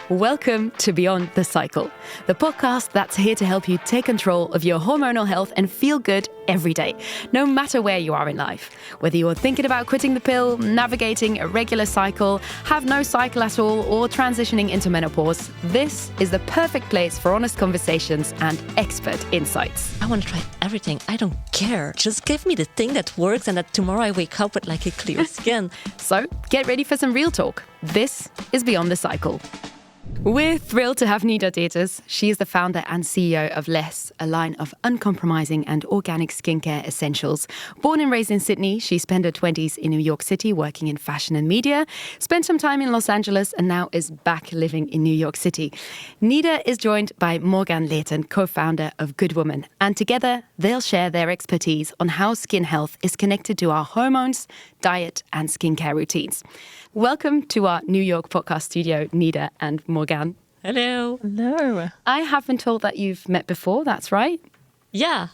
Welcome to Beyond the Cycle, the podcast that's here to help you take control of your hormonal health and feel good every day, no matter where you are in life. Whether you're thinking about quitting the pill, navigating a regular cycle, have no cycle at all, or transitioning into menopause, this is the perfect place for honest conversations and expert insights. I want to try everything. I don't care. Just give me the thing that works and that tomorrow I wake up with like a clear skin. So get ready for some real talk. This is Beyond the Cycle. We're thrilled to have Neada Deters. She is the founder and CEO of LESSE, a line of uncompromising and organic skincare essentials. Born and raised in Sydney, she spent her 20s in New York City working in fashion and media, spent some time in Los Angeles, and now is back living in New York City. Neada is joined by Morgane Leten, co-founder of Guud Woman, and together they'll share their expertise on how skin health is connected to our hormones, diet, and skincare routines. Welcome to our New York podcast studio, Neada and Morganne. Hello. Hello. I have been told that you've met before, that's right? Yeah.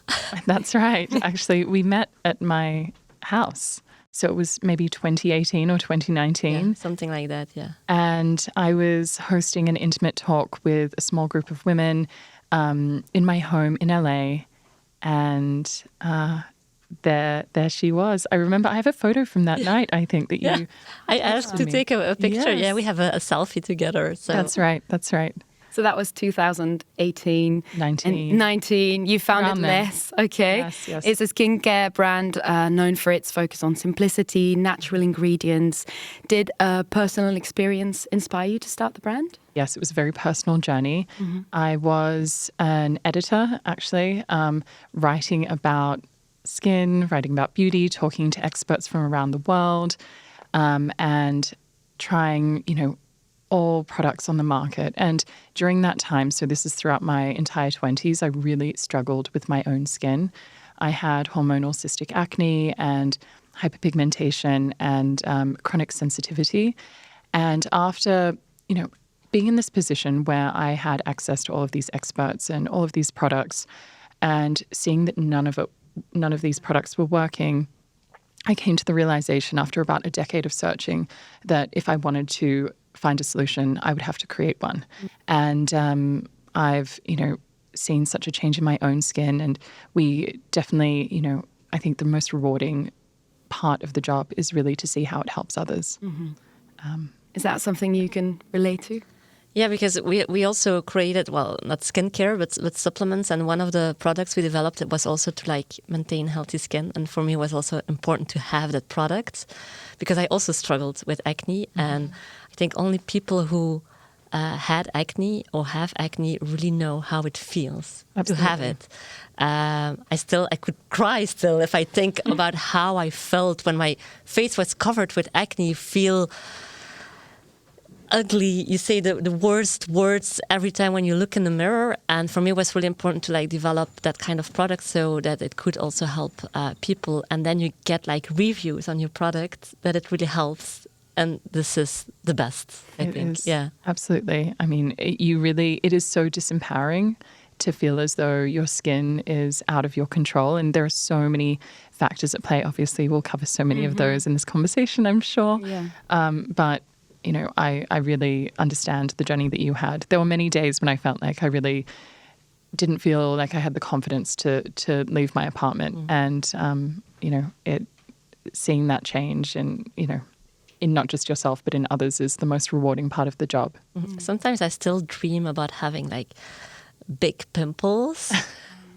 That's right. Actually, we met at my house. So it was maybe 2018 or 2019. Yeah, something like that, yeah. And I was hosting an intimate talk with a small group of women in my home in LA. And there she was. I remember I have a photo from that night, I think, that you... I asked to take a picture. Yes. Yeah, we have a selfie together. So. That's right. So that was 2018. 19. You founded LESSE, okay. Yes. It's a skincare brand known for its focus on simplicity, natural ingredients. Did a personal experience inspire you to start the brand? Yes, it was a very personal journey. Mm-hmm. I was an editor, actually, writing about skin, writing about beauty, talking to experts from around the world, and trying, all products on the market. And during that time, so this is throughout my entire 20s, I really struggled with my own skin. I had hormonal cystic acne and hyperpigmentation and chronic sensitivity. And after, being in this position where I had access to all of these experts and all of these products and seeing that none of these products were working, I came to the realization after about a decade of searching that if I wanted to find a solution, I would have to create one. And I've, seen such a change in my own skin. And we definitely, I think the most rewarding part of the job is really to see how it helps others. Mm-hmm. Is that something you can relate to? Yeah, because we also created, not skincare, but supplements. And one of the products we developed was also to maintain healthy skin. And for me, it was also important to have that product because I also struggled with acne. Mm-hmm. And I think only people who had acne or have acne really know how it feels to have it. I could cry still if I think about how I felt when my face was covered with acne, feel ugly. You say the worst words every time when you look in the mirror. And for me, it was really important to develop that kind of product so that it could also help people. And then you get reviews on your product that it really helps. And this is the best, I think. Yeah, absolutely. I mean, it is so disempowering to feel as though your skin is out of your control. And there are so many factors at play. Obviously, we'll cover so many of those in this conversation, I'm sure. Yeah. But I really understand the journey that you had. There were many days when I felt like I really didn't feel like I had the confidence to leave my apartment. And, seeing that change and, in not just yourself, but in others is the most rewarding part of the job. Mm-hmm. Sometimes I still dream about having big pimples.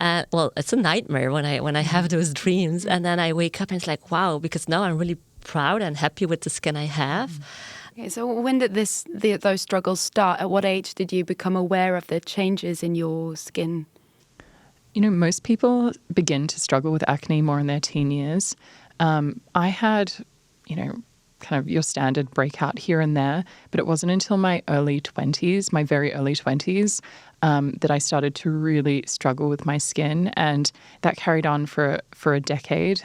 It's a nightmare when I have those dreams. And then I wake up and it's wow, because now I'm really proud and happy with the skin I have. Okay, so when did those struggles start? At what age did you become aware of the changes in your skin? Most people begin to struggle with acne more in their teen years. I had, kind of your standard breakout here and there, but it wasn't until my very early 20s, that I started to really struggle with my skin, and that carried on for a decade.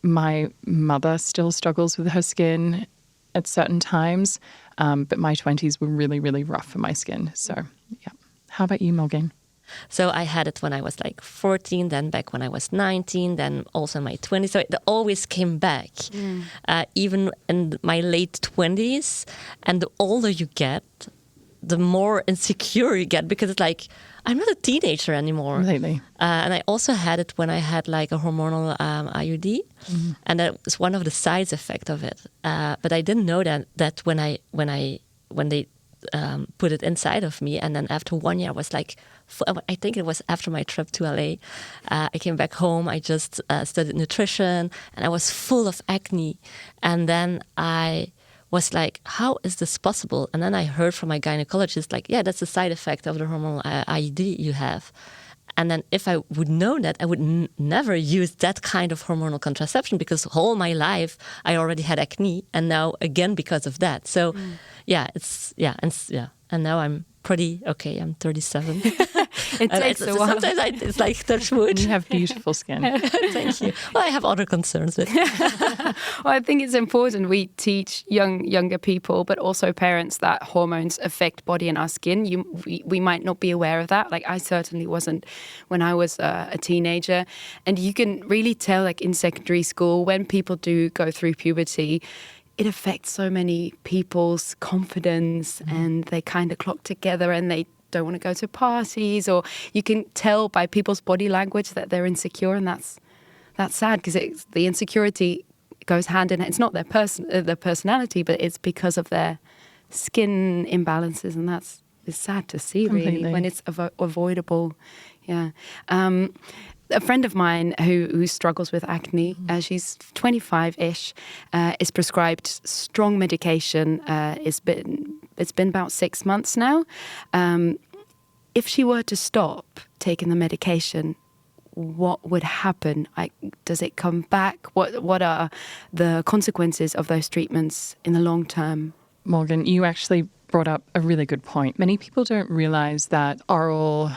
My mother still struggles with her skin at certain times, but my 20s were really, really rough for my skin. So, yeah. How about you, Morgane? So I had it when I was like 14, then back when I was 19, then also in my 20s. So it always came back, even in my late 20s. And the older you get, the more insecure you get, because it's like, I'm not a teenager anymore. Completely. And I also had it when I had like a hormonal IUD, and that was one of the side effects of it. But I didn't know that when they put it inside of me, and then after 1 year, I was like, I think it was after my trip to LA. I came back home. I just studied nutrition, and I was full of acne. And then I was like, how is this possible? And then I heard from my gynecologist, like, yeah, that's a side effect of the hormonal IUD you have. And then if I would know that, I would never use that kind of hormonal contraception, because all my life I already had acne, and now again because of that. So and now I'm pretty okay. I'm 37. It takes a while. Sometimes it's like touch wood. You have beautiful skin. Thank you. Well, I have other concerns with. Well, I think it's important we teach younger people, but also parents, that hormones affect body and our skin. We might not be aware of that. Like, I certainly wasn't when I was a teenager. And you can really tell, like in secondary school, when people do go through puberty, it affects so many people's confidence, and they kind of clock together and they don't want to go to parties, or you can tell by people's body language that they're insecure, and that's sad, because the insecurity goes hand in hand. It's not their personality, but it's because of their skin imbalances, and it's sad to see. Completely. Really, when it's avoidable. Yeah. A friend of mine who struggles with acne, she's 25-ish, is prescribed strong medication. It's been about 6 months now. If she were to stop taking the medication, what would happen? Does it come back? What are the consequences of those treatments in the long term? Morgane, you actually brought up a really good point. Many people don't realize that oral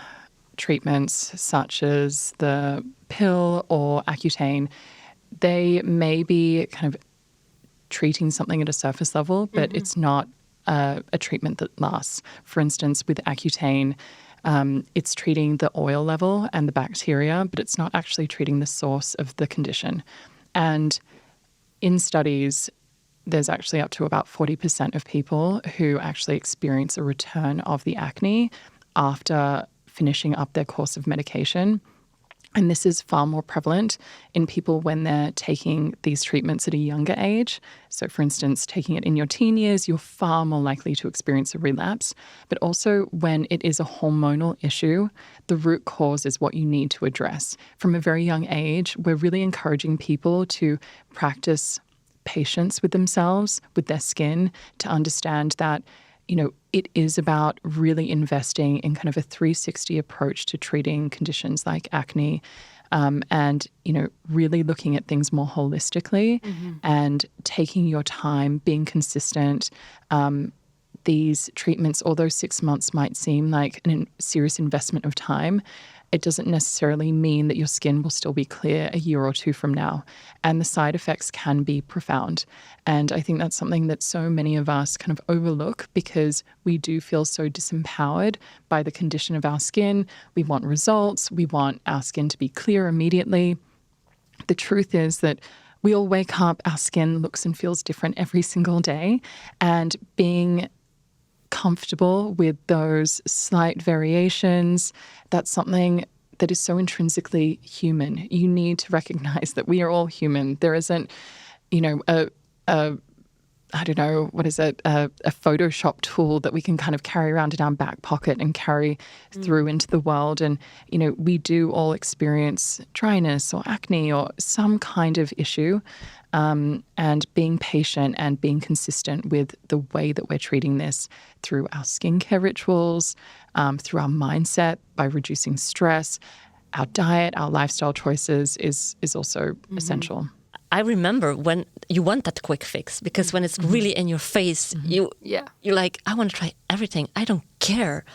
treatments such as the pill or Accutane, they may be kind of treating something at a surface level, but it's not a treatment that lasts. For instance, with Accutane, it's treating the oil level and the bacteria, but it's not actually treating the source of the condition. And in studies, there's actually up to about 40% of people who actually experience a return of the acne after finishing up their course of medication. And this is far more prevalent in people when they're taking these treatments at a younger age. So, for instance, taking it in your teen years, you're far more likely to experience a relapse. But also when it is a hormonal issue, the root cause is what you need to address. From a very young age, we're really encouraging people to practice patience with themselves, with their skin, to understand that, you know, it is about really investing in kind of a 360 approach to treating conditions like acne, and, you know, really looking at things more holistically and taking your time, being consistent. These treatments, although 6 months might seem like a serious investment of time, it doesn't necessarily mean that your skin will still be clear a year or two from now. And the side effects can be profound. And I think that's something that so many of us kind of overlook, because we do feel so disempowered by the condition of our skin. We want results. We want our skin to be clear immediately. The truth is that we all wake up, our skin looks and feels different every single day. And being comfortable with those slight variations, that's something that is so intrinsically human. You need to recognize that we are all human. There isn't, you know, a Photoshop tool that we can kind of carry around in our back pocket and carry through into the world. And, you know, we do all experience dryness or acne or some kind of issue. And being patient and being consistent with the way that we're treating this through our skincare rituals, through our mindset, by reducing stress, our diet, our lifestyle choices is also essential. I remember when you want that quick fix, because when it's really in your face, you're like, I want to try everything. I don't care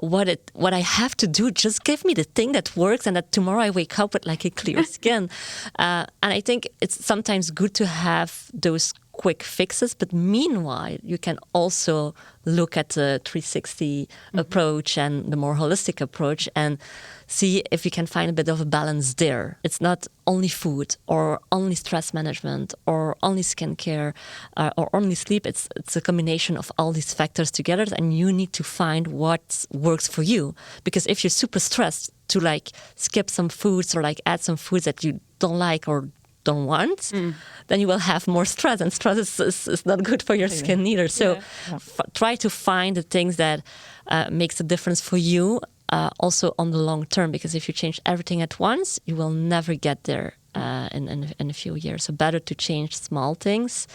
what I have to do. Just give me the thing that works, and that tomorrow I wake up with like a clear skin. And I think it's sometimes good to have those quick fixes, but meanwhile, you can also look at the 360 approach and the more holistic approach and see if you can find a bit of a balance there. It's not only food or only stress management or only skincare or only sleep. It's a combination of all these factors together, and you need to find what works for you. Because if you're super stressed, to like skip some foods or like add some foods that you don't like or don't want, then you will have more stress, and stress is not good for your skin either. So try to find the things that makes a difference for you, also on the long term, because if you change everything at once, you will never get there in a few years. So better to change small things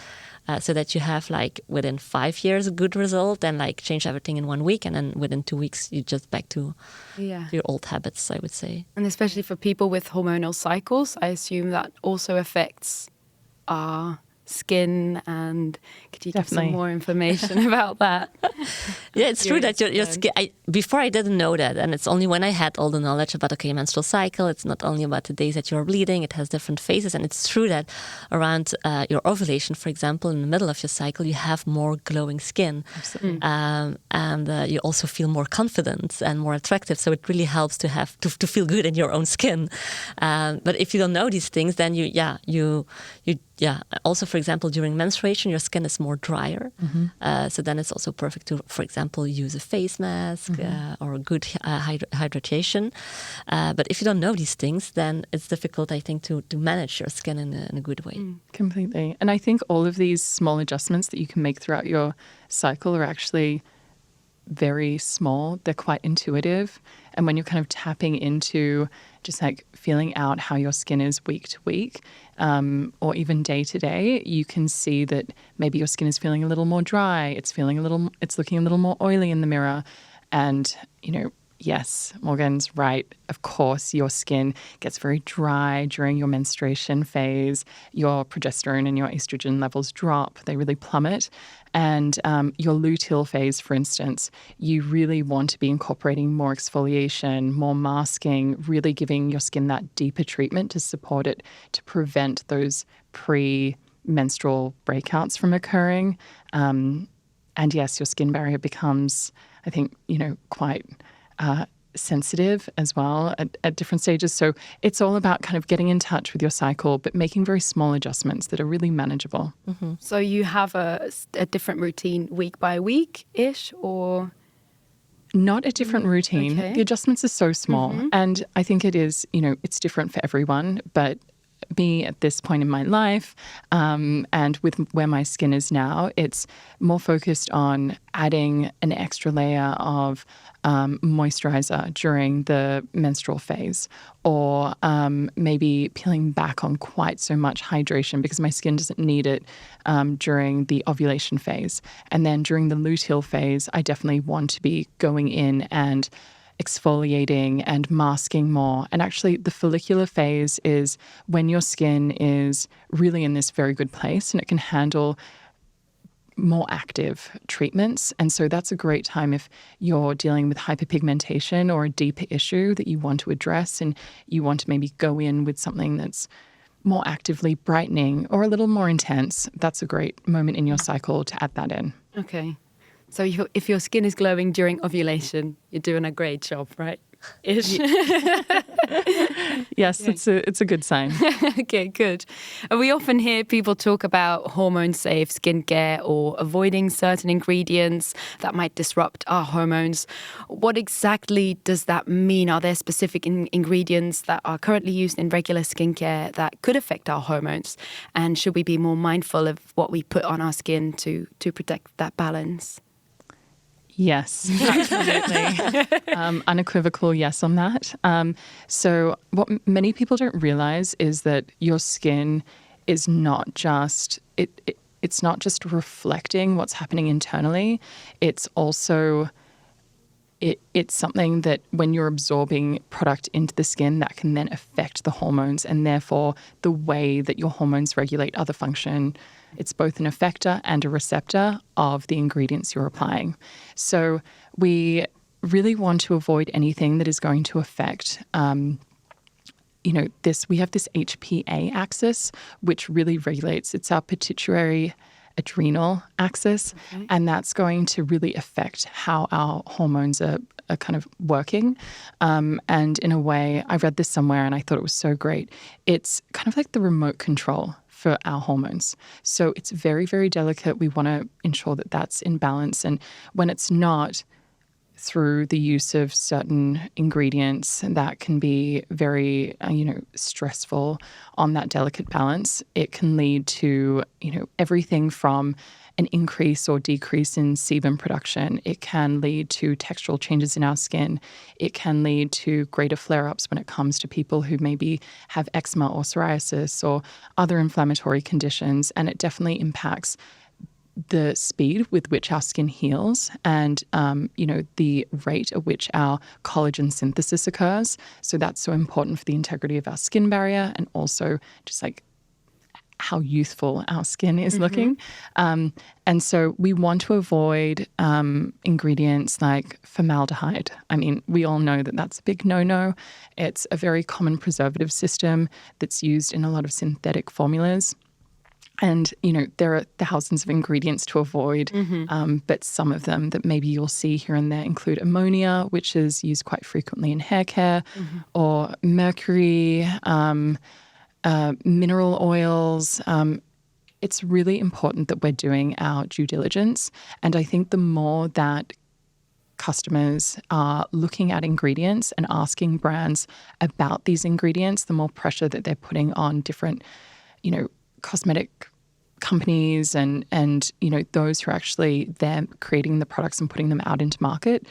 so that you have like within 5 years a good result than like change everything in 1 week and then within 2 weeks you're just back to your old habits, I would say. And especially for people with hormonal cycles, I assume that also affects our skin. And could you give some more information about that? Yeah, it's true that your skin, before I didn't know that, and it's only when I had all the knowledge about, okay, menstrual cycle, it's not only about the days that you're bleeding, it has different phases, and it's true that around your ovulation, for example, in the middle of your cycle, you have more glowing skin. Absolutely. And you also feel more confident and more attractive, so it really helps to have to feel good in your own skin. But if you don't know these things, then you also, for example, during menstruation, your skin is more drier. So then it's also perfect to, for example, use a face mask or a good hydration. But if you don't know these things, then it's difficult, I think, to manage your skin in a good way. Completely. And I think all of these small adjustments that you can make throughout your cycle are actually very small. They're quite intuitive. And when you're kind of tapping into just like feeling out how your skin is week to week, or even day to day, you can see that maybe your skin is feeling a little more dry. It's looking a little more oily in the mirror. And, yes, Morgane's right. Of course, your skin gets very dry during your menstruation phase. Your progesterone and your estrogen levels drop. They really plummet. And your luteal phase, for instance, you really want to be incorporating more exfoliation, more masking, really giving your skin that deeper treatment to support it, to prevent those pre-menstrual breakouts from occurring. And yes, your skin barrier becomes, I think, quite sensitive as well at different stages. So it's all about kind of getting in touch with your cycle, but making very small adjustments that are really manageable. So you have a different routine week by week-ish, or? Not a different routine. Okay. The adjustments are so small. And I think it is, it's different for everyone, but me at this point in my life, and with where my skin is now, it's more focused on adding an extra layer of moisturizer during the menstrual phase, or maybe peeling back on quite so much hydration because my skin doesn't need it during the ovulation phase. And then during the luteal phase, I definitely want to be going in and exfoliating and masking more. And actually, the follicular phase is when your skin is really in this very good place and it can handle more active treatments. And so that's a great time if you're dealing with hyperpigmentation or a deeper issue that you want to address and you want to maybe go in with something that's more actively brightening or a little more intense. That's a great moment in your cycle to add that in. Okay. So if your skin is glowing during ovulation, you're doing a great job, right? Ish. Yes, it's a good sign. Okay, good. And we often hear people talk about hormone-safe skincare or avoiding certain ingredients that might disrupt our hormones. What exactly does that mean? Are there specific ingredients that are currently used in regular skincare that could affect our hormones? And should we be more mindful of what we put on our skin to protect that balance? Yes, absolutely. Unequivocal yes on that. So what many people don't realize is that your skin is not just, it's not just reflecting what's happening internally. It's also, it's something that when you're absorbing product into the skin, that can then affect the hormones and therefore the way that your hormones regulate other function. It's both an effector and a receptor of the ingredients you're applying. So we really want to avoid anything that is going to affect we have this HPA axis, which really regulates. It's our pituitary adrenal axis, and that's going to really affect how our hormones are kind of working. And in a way, I read this somewhere and I thought it was so great. It's kind of like the remote control for our hormones. So it's very, very delicate. We want to ensure that that's in balance. And when it's not, through the use of certain ingredients that can be very, stressful on that delicate balance, it can lead to, everything from an increase or decrease in sebum production. It can lead to textural changes in our skin. It can lead to greater flare-ups when it comes to people who maybe have eczema or psoriasis or other inflammatory conditions. And it definitely impacts the speed with which our skin heals and, the rate at which our collagen synthesis occurs. So that's so important for the integrity of our skin barrier and also just like how youthful our skin is looking. And so we want to avoid ingredients like formaldehyde. I mean, we all know that that's a big no-no. It's a very common preservative system that's used in a lot of synthetic formulas. And, there are thousands of ingredients to avoid, but some of them that maybe you'll see here and there include ammonia, which is used quite frequently in hair care, or mercury, mineral oils. It's really important that we're doing our due diligence. And I think the more that customers are looking at ingredients and asking brands about these ingredients, the more pressure that they're putting on different, cosmetic companies and those who are actually there creating the products and putting them out into market,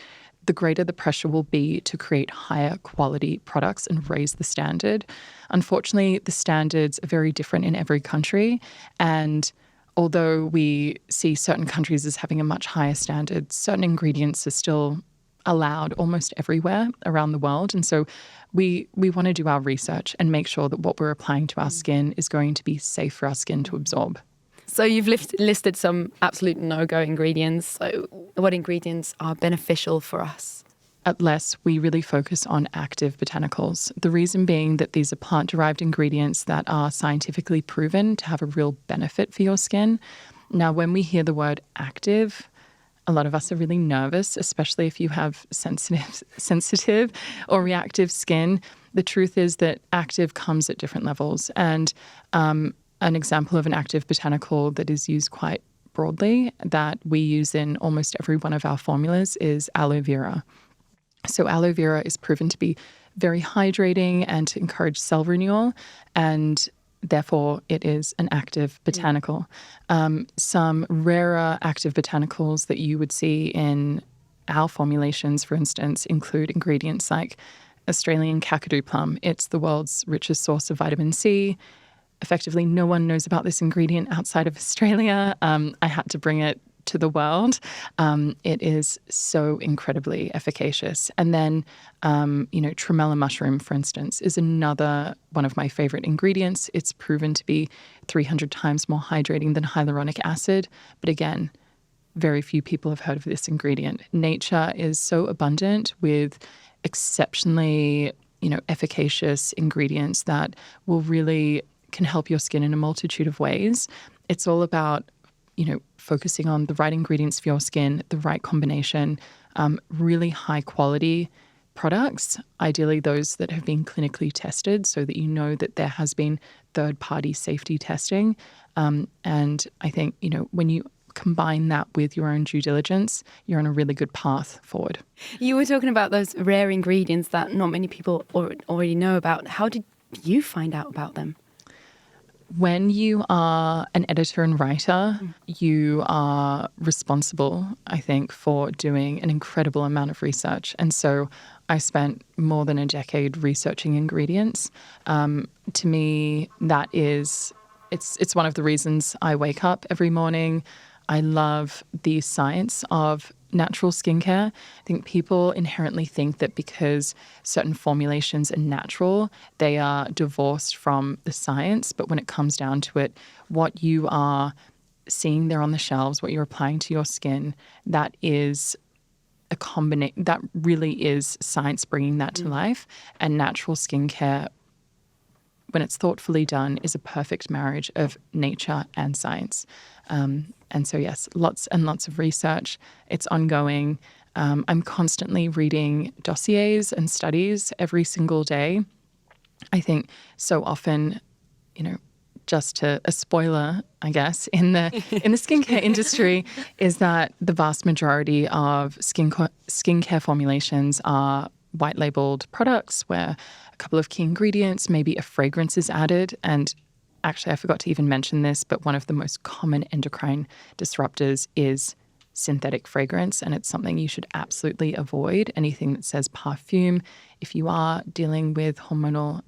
the greater the pressure will be to create higher quality products and raise the standard. Unfortunately, the standards are very different in every country. And although we see certain countries as having a much higher standard, certain ingredients are still allowed almost everywhere around the world. And so we want to do our research and make sure that what we're applying to our skin is going to be safe for our skin to absorb. So you've listed some absolute no-go ingredients. So what ingredients are beneficial for us? At LESSE, we really focus on active botanicals. The reason being that these are plant-derived ingredients that are scientifically proven to have a real benefit for your skin. Now, when we hear the word active, a lot of us are really nervous, especially if you have sensitive or reactive skin. The truth is that active comes at different levels. And an example of an active botanical that is used quite broadly that we use in almost every one of our formulas is aloe vera. So aloe vera is proven to be very hydrating and to encourage cell renewal, and therefore it is an active botanical. Some rarer active botanicals that you would see in our formulations, for instance, include ingredients like Australian kakadu plum. It's the world's richest source of vitamin C. Effectively, no one knows about this ingredient outside of Australia. I had to bring it to the world. It is so incredibly efficacious. And then, tremella mushroom, for instance, is another one of my favorite ingredients. It's proven to be 300 times more hydrating than hyaluronic acid. But again, very few people have heard of this ingredient. Nature is so abundant with exceptionally, efficacious ingredients that will really can help your skin in a multitude of ways. It's all about, focusing on the right ingredients for your skin, the right combination, really high quality products, ideally those that have been clinically tested so that you know that there has been third-party safety testing. And I think, when you combine that with your own due diligence, you're on a really good path forward. You were talking about those rare ingredients that not many people already know about. How did you find out about them? When you are an editor and writer, you are responsible, I think, for doing an incredible amount of research. And so I spent more than a decade researching ingredients. To me, that is, it's one of the reasons I wake up every morning. I love the science of natural skincare. I think people inherently think that because certain formulations are natural, they are divorced from the science. But when it comes down to it, what you are seeing there on the shelves, what you're applying to your skin, that is a combination, that really is science bringing that to life. And natural skincare when it's thoughtfully done, is a perfect marriage of nature and science. And so, yes, lots and lots of research. It's ongoing. I'm constantly reading dossiers and studies every single day. I think so often, just a spoiler, I guess, in the skincare industry is that the vast majority of skincare formulations are white labeled products where a couple of key ingredients, maybe a fragrance is added. And actually, I forgot to even mention this, but one of the most common endocrine disruptors is synthetic fragrance, and it's something you should absolutely avoid. Anything that says parfum, if you are dealing with hormonal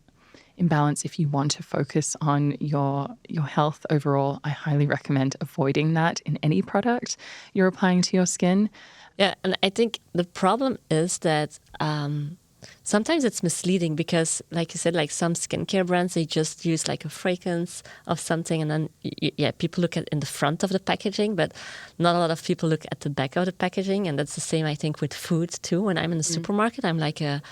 imbalance, if you want to focus on your health overall, I highly recommend avoiding that in any product you're applying to your skin. Yeah, and I think the problem is that sometimes it's misleading because, like you said, like some skincare brands, they just use like a fragrance of something, and then people look at in the front of the packaging, but not a lot of people look at the back of the packaging. And that's the same, I think, with food too. When I'm in the supermarket, I'm like a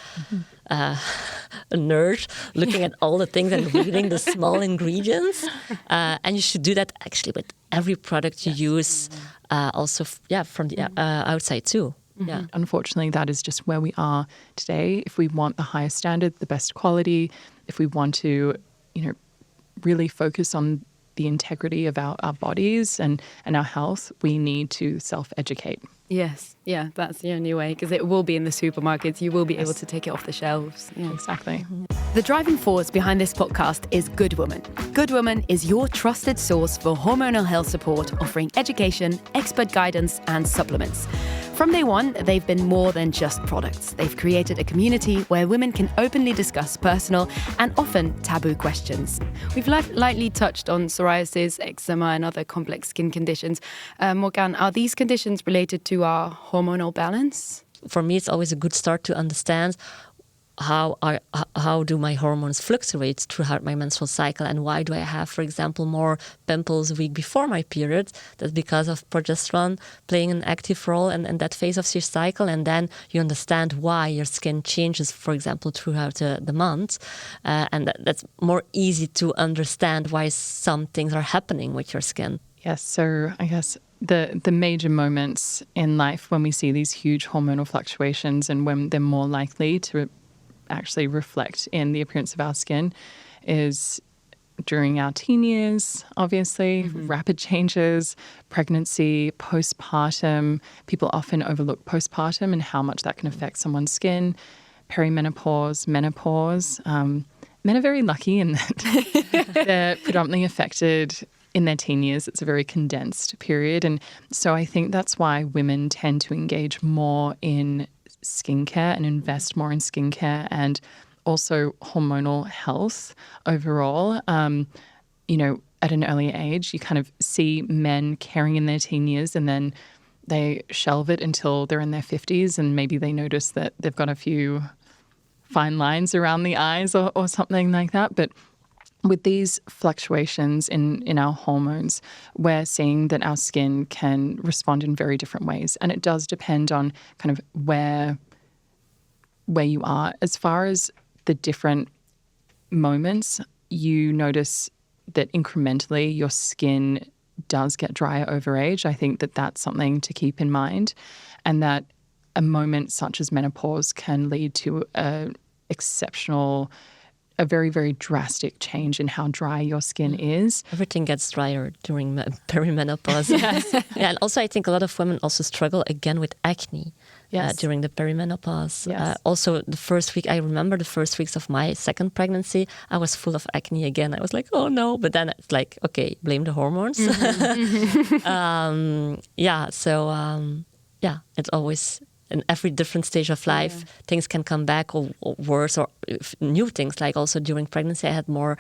nerd looking at all the things and reading the small ingredients. And you should do that actually with every product you use, also from the outside too. Yeah. Unfortunately, that is just where we are today. If we want the highest standard, the best quality, if we want to, really focus on the integrity of our bodies and our health, we need to self-educate. Yes, yeah, that's the only way, because it will be in the supermarkets. You will be able to take it off the shelves. Yeah. Exactly. The driving force behind this podcast is Guud Woman. Guud Woman is your trusted source for hormonal health support, offering education, expert guidance, and supplements. From day one, they've been more than just products. They've created a community where women can openly discuss personal and often taboo questions. We've lightly touched on psoriasis, eczema, and other complex skin conditions. Morgane, are these conditions related to our hormonal balance? For me, it's always a good start to understand how do my hormones fluctuate throughout my menstrual cycle, and why do I have, for example, more pimples a week before my period? That's because of progesterone playing an active role in that phase of your cycle, and then you understand why your skin changes, for example, throughout the month, and that's more easy to understand why some things are happening with your skin. Yes, so I guess the major moments in life when we see these huge hormonal fluctuations and when they're more likely to actually reflect in the appearance of our skin is during our teen years, obviously, rapid changes, pregnancy, postpartum. People often overlook postpartum and how much that can affect someone's skin, perimenopause, menopause. Men are very lucky in that they're predominantly affected in their teen years. It's a very condensed period. And so I think that's why women tend to engage more in skincare and invest more in skincare and also hormonal health overall. At an early age, you kind of see men caring in their teen years and then they shelve it until they're in their 50s and maybe they notice that they've got a few fine lines around the eyes or something like that. But with these fluctuations in our hormones, we're seeing that our skin can respond in very different ways. And it does depend on kind of where you are. As far as the different moments, you notice that incrementally your skin does get drier over age. I think that that's something to keep in mind, and that a moment such as menopause can lead to a very, very drastic change in how dry your skin is. Everything gets drier during perimenopause. Yes. Yeah, and also I think a lot of women also struggle again with acne during the perimenopause. Yes. Also I remember the first weeks of my second pregnancy, I was full of acne again. I was like, oh no, but then it's like, okay, blame the hormones. It's always in every different stage of life, things can come back or worse, or new things. Like also during pregnancy, I had more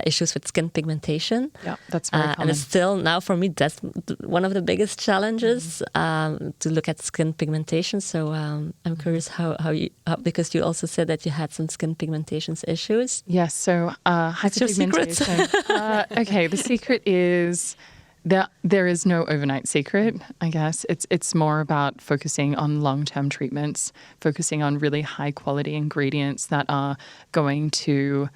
issues with skin pigmentation. Yeah, that's very common. And it's still, now for me, that's one of the biggest challenges, to look at skin pigmentation. So I'm curious how you, because you also said that you had some skin pigmentation issues. Yes, so hyperpigmentation. Okay, the secret is... There is no overnight secret, I guess. It's more about focusing on long-term treatments, focusing on really high-quality ingredients that are going to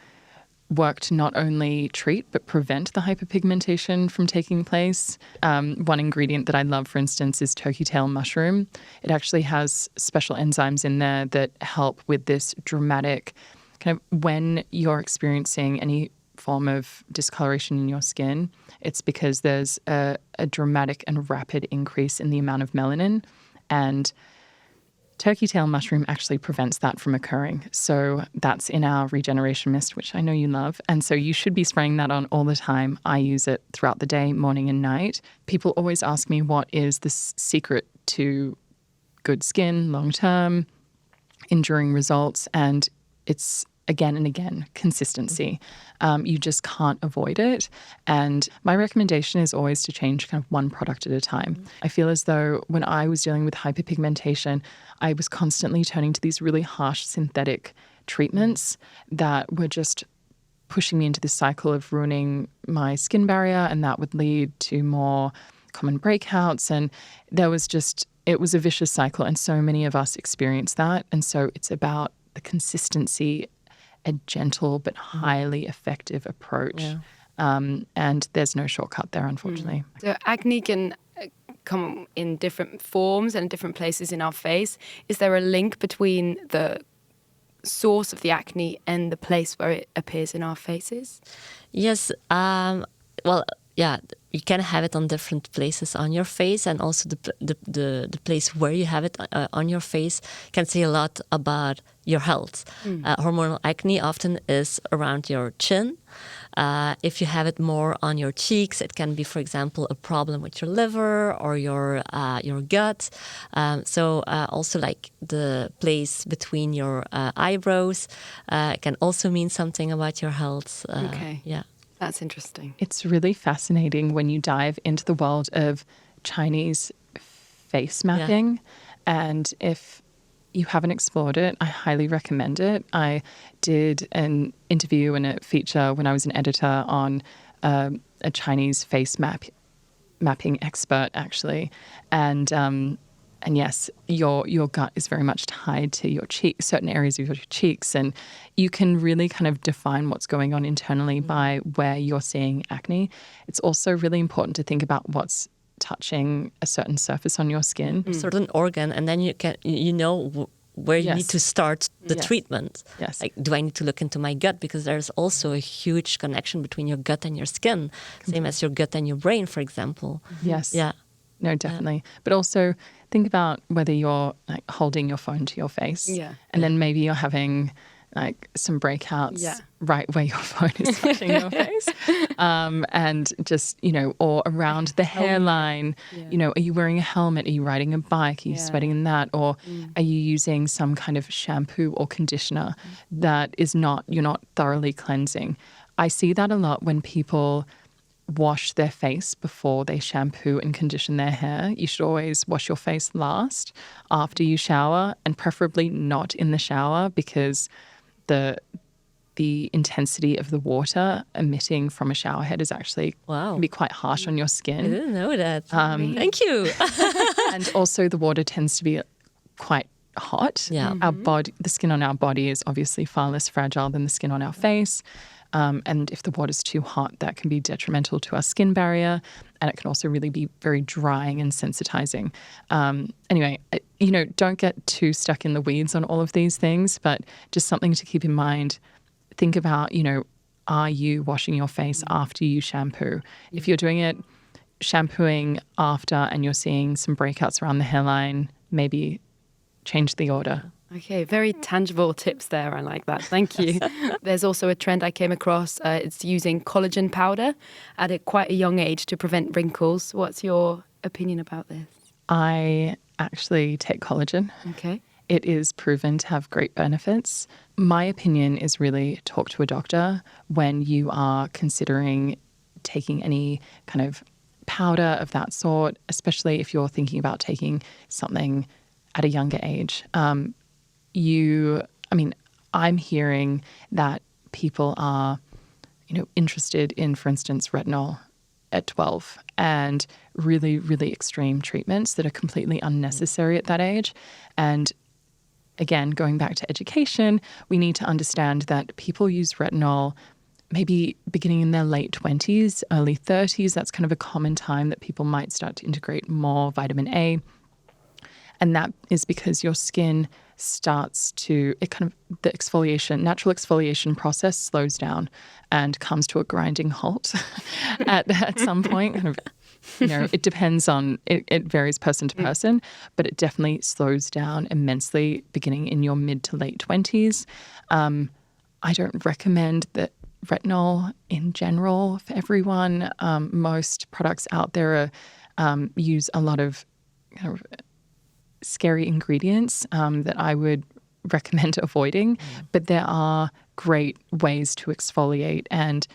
work to not only treat but prevent the hyperpigmentation from taking place. One ingredient that I love, for instance, is turkey tail mushroom. It actually has special enzymes in there that help with this dramatic kind of when you're experiencing any form of discoloration in your skin, it's because there's a dramatic and rapid increase in the amount of melanin, and turkey tail mushroom actually prevents that from occurring. So that's in our regeneration mist, which I know you love. And so you should be spraying that on all the time. I use it throughout the day, morning and night. People always ask me what is the secret to good skin, long-term, enduring results. And it's again and again, consistency. You just can't avoid it. And my recommendation is always to change kind of one product at a time. I feel as though when I was dealing with hyperpigmentation, I was constantly turning to these really harsh synthetic treatments that were just pushing me into this cycle of ruining my skin barrier, and that would lead to more common breakouts. And it was a vicious cycle, and so many of us experience that. And so it's about the consistency, a gentle but highly effective approach. Yeah. And there's no shortcut there, unfortunately. So acne can come in different forms and different places in our face. Is there a link between the source of the acne and the place where it appears in our faces? Yes. You can have it on different places on your face, and also the place where you have it on your face can say a lot about your health. Hormonal acne often is around your chin. If you have it more on your cheeks, it can be, for example, a problem with your liver or your gut. Also like the place between your eyebrows can also mean something about your health. Okay. Yeah. That's interesting. It's really fascinating when you dive into the world of Chinese face mapping. Yeah. And if you haven't explored it, I highly recommend it. I did an interview and a feature when I was an editor on a Chinese face mapping expert, actually. And yes, your gut is very much tied to your cheek, certain areas of your cheeks, and you can really kind of define what's going on internally by where you're seeing acne. It's also really important to think about what's touching a certain surface on your skin, a certain organ, and then you know where you need to start the treatment. Yes. Like, do I need to look into my gut? Because there's also a huge connection between your gut and your skin, same as your gut and your brain, for example. Yes. Yeah. No, definitely. But also think about whether you're like holding your phone to your face, and then maybe you're having like some breakouts right where your phone is touching your face, and just or around the hairline. Are you wearing a helmet? Are you riding a bike? Are you sweating in that, or are you using some kind of shampoo or conditioner that you're not thoroughly cleansing? I see that a lot when people wash their face before they shampoo and condition their hair. You should always wash your face last after you shower, and preferably not in the shower, because the intensity of the water emitting from a shower head is actually can be quite harsh on your skin. I didn't know that. Thank you. And also the water tends to be quite hot. Yeah. The skin on our body is obviously far less fragile than the skin on our face. And if the water's too hot, that can be detrimental to our skin barrier, and it can also really be very drying and sensitizing. Anyway, don't get too stuck in the weeds on all of these things, but just something to keep in mind. Think about, are you washing your face after you shampoo? If you're doing it shampooing after and you're seeing some breakouts around the hairline, maybe change the order. Okay, very tangible tips there. I like that. Thank you. There's also a trend I came across. It's using collagen powder at quite a young age to prevent wrinkles. What's your opinion about this? I actually take collagen. Okay. It is proven to have great benefits. My opinion is really talk to a doctor when you are considering taking any kind of powder of that sort, especially if you're thinking about taking something at a younger age. I'm hearing that people are, interested in, for instance, retinol at 12, and really, really extreme treatments that are completely unnecessary at that age. And again, going back to education, we need to understand that people use retinol maybe beginning in their late 20s, early 30s. That's kind of a common time that people might start to integrate more vitamin A. And that is because your skin starts to, the natural exfoliation process slows down and comes to a grinding halt at some point. It depends on, it varies person to person, but it definitely slows down immensely beginning in your mid to late 20s. I don't recommend that retinol in general for everyone. Most products out there use a lot of kind of scary ingredients that I would recommend avoiding, but there are great ways to exfoliate, and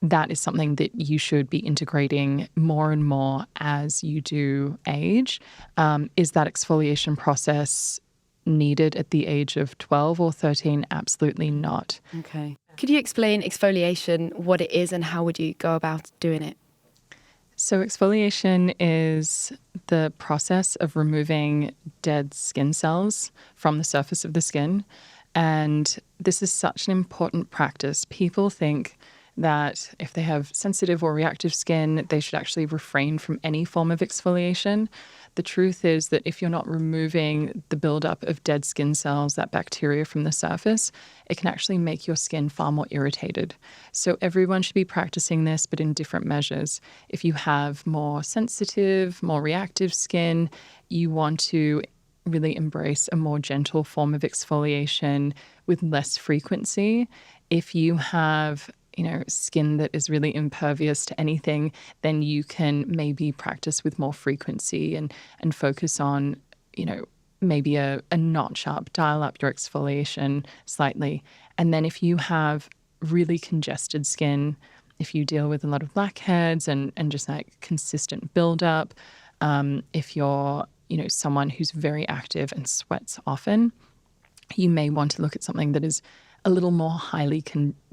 that is something that you should be integrating more and more as you do age. Is that exfoliation process needed at the age of 12 or 13? Absolutely not. Okay. Could you explain exfoliation, what it is, and how would you go about doing it? So exfoliation is the process of removing dead skin cells from the surface of the skin. And this is such an important practice. People think that if they have sensitive or reactive skin, they should actually refrain from any form of exfoliation. The truth is that if you're not removing the buildup of dead skin cells, that bacteria from the surface, it can actually make your skin far more irritated. So everyone should be practicing this, but in different measures. If you have more sensitive, more reactive skin, you want to really embrace a more gentle form of exfoliation with less frequency. If you have skin that is really impervious to anything, then you can maybe practice with more frequency and focus on, maybe a notch up, dial up your exfoliation slightly. And then if you have really congested skin, if you deal with a lot of blackheads and just like consistent buildup, if you're, someone who's very active and sweats often, you may want to look at something that is a little more highly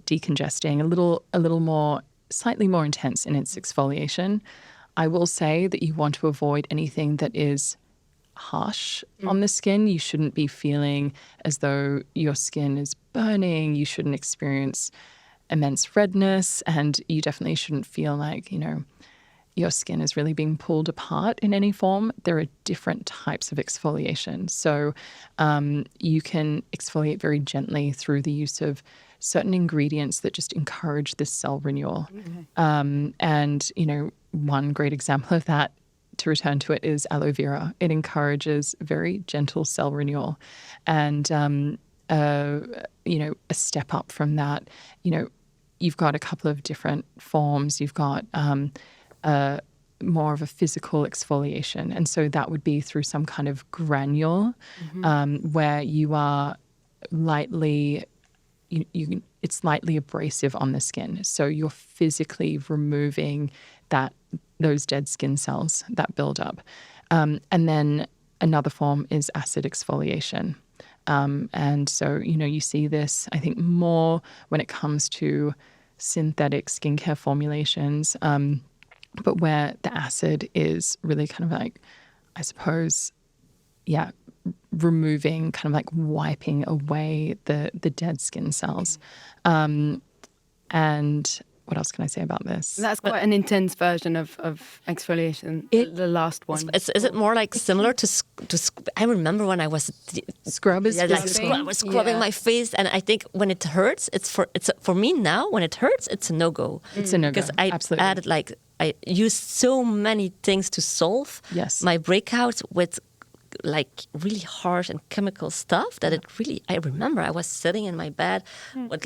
decongesting, a little more, slightly more intense in its exfoliation. I will say that you want to avoid anything that is harsh on the skin. You shouldn't be feeling as though your skin is burning. You shouldn't experience immense redness, and you definitely shouldn't feel like, your skin is really being pulled apart in any form. There are different types of exfoliation. So you can exfoliate very gently through the use of certain ingredients that just encourage this cell renewal. Okay. And, one great example of that, to return to it, is aloe vera. It encourages very gentle cell renewal. And, a step up from that, you've got a couple of different forms. You've got more of a physical exfoliation. And so that would be through some kind of granule, where you are lightly, it's lightly abrasive on the skin. So you're physically removing those dead skin cells that build up. And then another form is acid exfoliation. And so, you see this, I think, more when it comes to synthetic skincare formulations, but where the acid is really kind of like, I suppose, removing, kind of like wiping away the dead skin cells. And what else can I say about this? That's quite an intense version of exfoliation, the last one. Is it more like similar to I remember when I was scrub is I was scrubbing my face, and I think when it hurts, it's for me now. When it hurts, it's a no-go. It's a no-go because I added I used so many things to solve my breakouts with like really harsh and chemical stuff that it really. I remember I was sitting in my bed with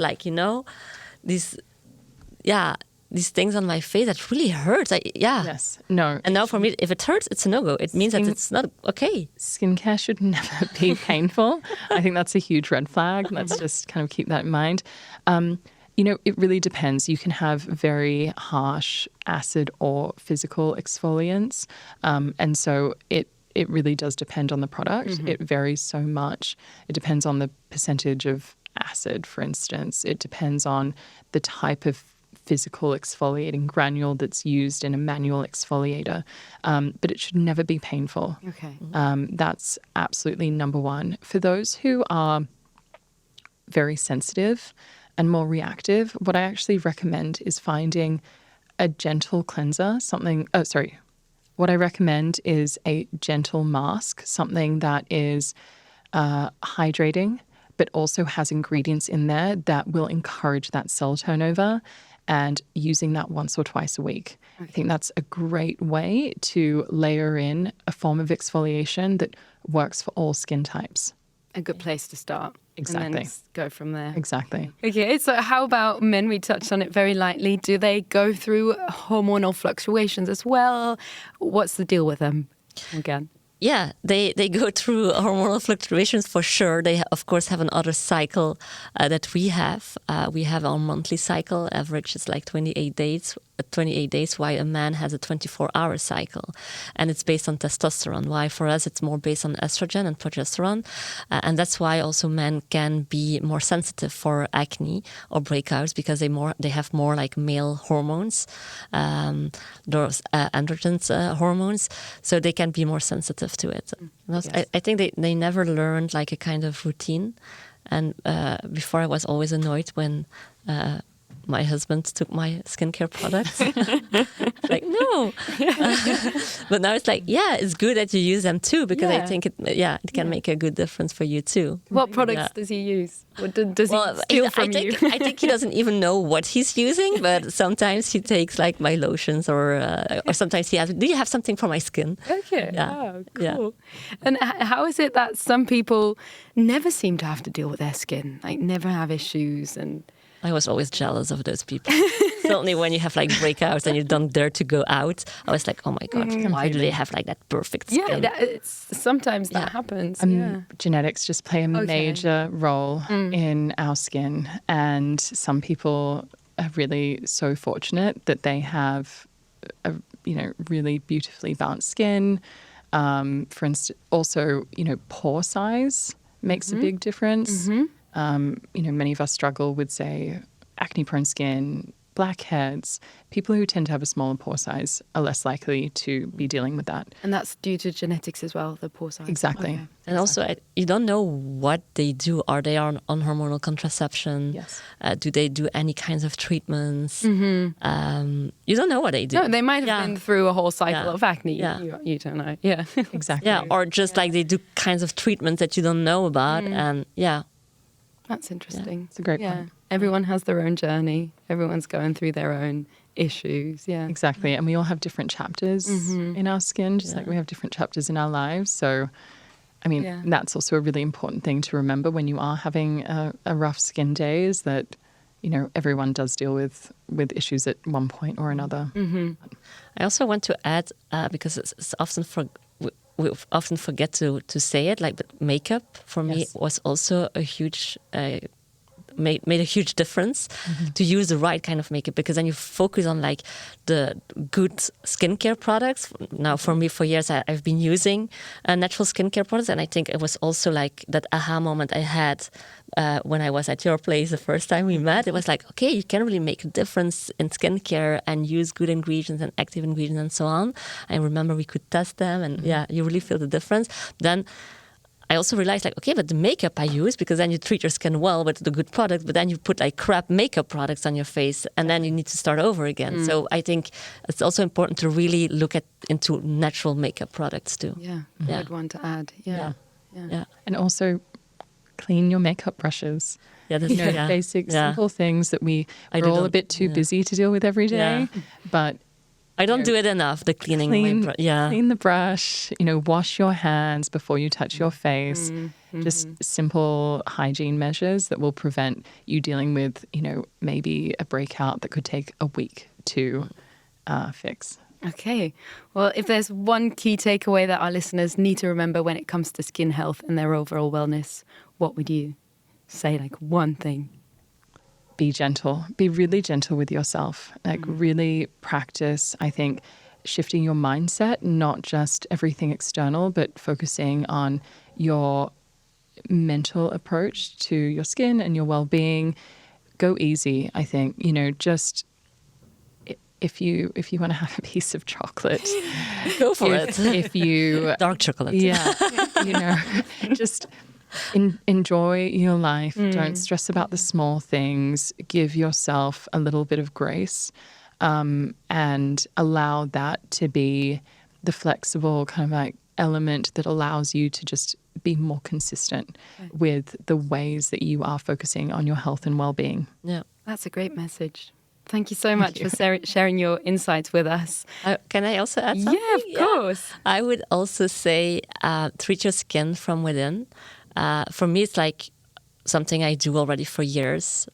these things on my face that really hurts. Yes. No. And now for me, if it hurts, it's a no-go. It means that it's not okay. Skincare should never be painful. I think that's a huge red flag. Let's just kind of keep that in mind. It really depends. You can have very harsh acid or physical exfoliants. And so it really does depend on the product. Mm-hmm. It varies so much. It depends on the percentage of acid, for instance. It depends on the type of physical exfoliating granule that's used in a manual exfoliator. But it should never be painful. Okay. That's absolutely number one. For those who are very sensitive, and more reactive, what I actually recommend is finding a gentle cleanser, what I recommend is a gentle mask, something that is hydrating, but also has ingredients in there that will encourage that cell turnover, and using that once or twice a week. I think that's a great way to layer in a form of exfoliation that works for all skin types. A good place to start. Exactly. And then go from there. Exactly. Okay, so how about men? We touched on it very lightly. Do they go through hormonal fluctuations as well? What's the deal with them again? Yeah, they go through hormonal fluctuations for sure. They, of course, have another cycle that we have. We have our monthly cycle. Average is like 28 days, while a man has a 24-hour cycle. And it's based on testosterone. Why for us, it's more based on estrogen and progesterone. And that's why also men can be more sensitive for acne or breakouts, because they have more like male hormones, those androgen hormones. So they can be more sensitive to it. Yes. I think they never learned like a kind of routine. And before I was always annoyed when my husband took my skincare products. Like, no. But now it's like, yeah, it's good that you use them too, because I think it can make a good difference for you too. What products does he use? What does he steal from you? I think he doesn't even know what he's using, but sometimes he takes like my lotions or sometimes he asks, do you have something for my skin? Okay. Yeah. Oh, cool. Yeah. And how is it that some people never seem to have to deal with their skin, like never have issues? And I was always jealous of those people. Certainly when you have like breakouts and you don't dare to go out, I was like, oh my God, why do they have like that perfect skin? Yeah, sometimes that happens. Genetics just play a major role in our skin. And some people are really so fortunate that they have a really beautifully balanced skin. For instance, also, pore size makes a big difference. Many of us struggle with, say, acne-prone skin, blackheads. People who tend to have a smaller pore size are less likely to be dealing with that. And that's due to genetics as well, the pore size. Exactly. Okay. And also, you don't know what they do. Are they on hormonal contraception? Yes. Do they do any kinds of treatments? You don't know what they do. No, they might have been through a whole cycle of acne. Yeah. You don't know. Yeah. Exactly. Yeah, or just like they do kinds of treatments that you don't know about. And That's interesting. It's a great point. Everyone has their own journey. Everyone's going through their own issues. Yeah. Exactly. And we all have different chapters in our skin, just like we have different chapters in our lives. So, I mean, that's also a really important thing to remember when you are having a rough skin day, is that, everyone does deal with issues at one point or another. I also want to add, because it's often we often forget to say it, but makeup for me was also a huge made a huge difference to use the right kind of makeup, because then you focus on like the good skincare products. Now for me, for years I've been using natural skincare products, and I think it was also like that aha moment I had when I was at your place the first time we met. It was like, okay, you can really make a difference in skincare and use good ingredients and active ingredients and so on. I remember we could test them, and you really feel the difference. Then I also realized, okay, but the makeup I use, because then you treat your skin well with the good product, but then you put like crap makeup products on your face, and then you need to start over again. So I think it's also important to really look into natural makeup products too. Yeah, good one to add. Yeah. And also clean your makeup brushes. Yeah, that's basic, simple things that we're all a bit too busy to deal with every day. But I don't do it enough, the cleaning. Clean the brush, wash your hands before you touch your face. Just simple hygiene measures that will prevent you dealing with, maybe a breakout that could take a week to fix. Okay. Well, if there's one key takeaway that our listeners need to remember when it comes to skin health and their overall wellness, what would you say, like one thing? Be gentle. Be really gentle with yourself. Really practice, I think, shifting your mindset, not just everything external, but focusing on your mental approach to your skin and your well-being. Go easy, I think. Just if you want to have a piece of chocolate, go for it. If you dark chocolate. Yeah. Just Enjoy your life. Don't stress about the small things. Give yourself a little bit of grace, and allow that to be the flexible kind of like element that allows you to just be more consistent with the ways that you are focusing on your health and well-being. Yeah. That's a great message. Thank you so much for sharing your insights with us. Can I also add something? Yeah, of course. I would also say treat your skin from within. For me, it's like something I do already for years,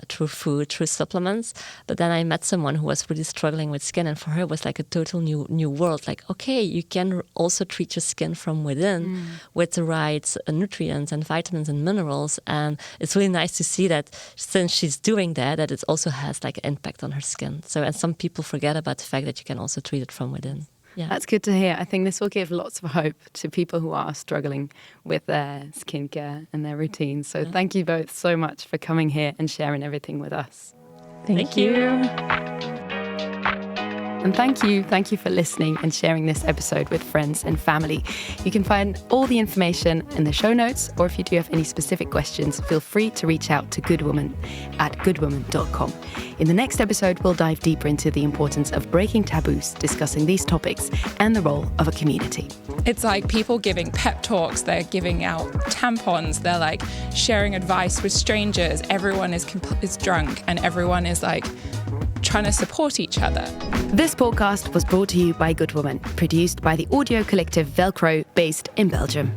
through food, through supplements. But then I met someone who was really struggling with skin, and for her it was like a total new world. Like, okay, you can also treat your skin from within with the right nutrients and vitamins and minerals. And it's really nice to see that since she's doing that it also has like an impact on her skin. So, and some people forget about the fact that you can also treat it from within. Yeah. That's good to hear. I think this will give lots of hope to people who are struggling with their skincare and their routines. So thank you both so much for coming here and sharing everything with us. Thank you. And thank you for listening and sharing this episode with friends and family. You can find all the information in the show notes, or if you do have any specific questions, feel free to reach out to Guud Woman at guudwoman.com. In the next episode, we'll dive deeper into the importance of breaking taboos, discussing these topics and the role of a community. It's like people giving pep talks, they're giving out tampons, they're like sharing advice with strangers. Everyone is drunk and everyone is like trying to support each other. This podcast was brought to you by Guud Woman, produced by the audio collective Velcro, based in Belgium.